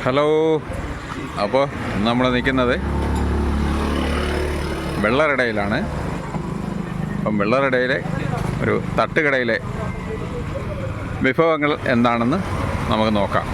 Hello. അപ്പോൾ നമ്മൾ നിൽക്കുന്നത് വെള്ളറടയിലാണ്. അപ്പം വെള്ളറടയിലെ ഒരു തട്ടുകടയിലെ വിഭവങ്ങൾ എന്താണെന്ന് നമുക്ക് നോക്കാം.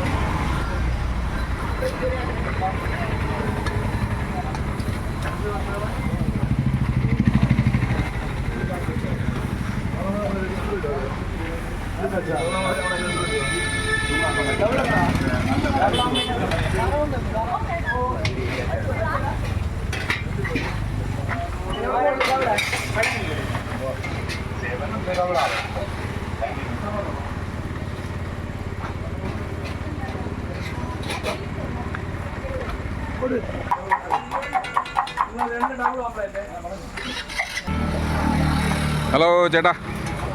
ഹലോ ചേട്ടാ,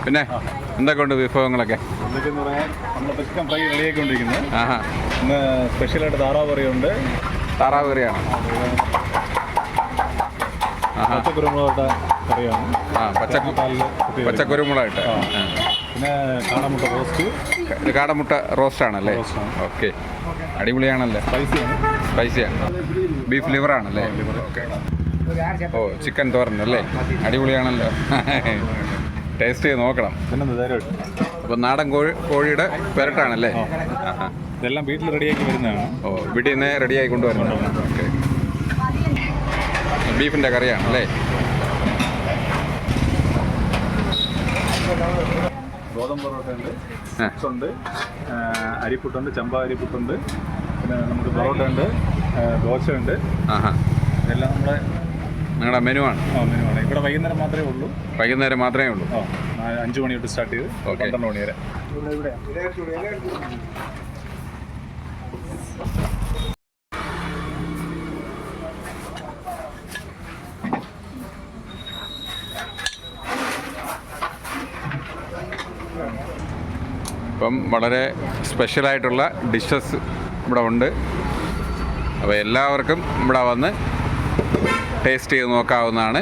പിന്നെ എന്തൊക്കെയുണ്ട് വിഭവങ്ങളൊക്കെ? എന്തൊക്കെയെന്ന് പറയാൻ നമ്മളിപ്പോൾ ചിക്കൻ ഫ്രൈ റെഡിയാക്കിക്കൊണ്ടിരിക്കുന്നത്. ആഹാ, ഇന്ന് സ്പെഷ്യലായിട്ട് താറാവ് കറിയുണ്ട്. താറാവ് കറിയാണ്. പച്ചക്കുരുമുളകിട്ട കറിയാണ്. പച്ചക്കുരുമുളകിട്ട്. പിന്നെ കാടമുട്ട റോസ്റ്റ്. ഇത് കാടമുട്ട റോസ്റ്റാണല്ലേ? ഓക്കെ, അടിപൊളിയാണല്ലേ? സ്പൈസിയാണ്. ബീഫ് ലിവറാണല്ലേ? ഓ, ചിക്കൻ തോരനല്ലേ? അടിപൊളിയാണല്ലോ. ടേസ്റ്റ് ചെയ്ത് നോക്കണം. അപ്പോൾ നാടൻ കോഴിയുടെ പെരട്ടാണല്ലേ? ഇതെല്ലാം വീട്ടിൽ റെഡിയാക്കി വരുന്നതാണ്. ഓ, വീട്ടിൽ നിന്ന് റെഡിയായി കൊണ്ടുവരുന്നതാണ്. ഓക്കെ, ബീഫിൻ്റെ കറിയാണല്ലേ? ഗോതമ്പ് പൊറോട്ടയുണ്ട്, ചിപ്സ് ഉണ്ട്, അരിപ്പുട്ടുണ്ട്, ചമ്പ അരിപ്പുട്ടുണ്ട്, പിന്നെ നമുക്ക് പൊറോട്ട ഉണ്ട്, ദോശയുണ്ട്. ആഹാ, ഇതെല്ലാം നമ്മുടെ നിങ്ങളുടെ മെനു ആണ്. മെനുവാണ്. ഇവിടെ വൈകുന്നേരം മാത്രമേ ഉള്ളൂ. വൈകുന്നേരം മാത്രമേ ഉള്ളൂ. 5 മണി തൊട്ട് സ്റ്റാർട്ട് ചെയ്ത് 12 മണി വരെ. ഇപ്പം വളരെ സ്പെഷ്യലായിട്ടുള്ള ഡിഷസ് ഇവിടെ ഉണ്ട്. അപ്പോൾ എല്ലാവർക്കും ഇവിടെ വന്ന് ടേസ്റ്റ് ചെയ്ത് നോക്കാവുന്നതാണ്.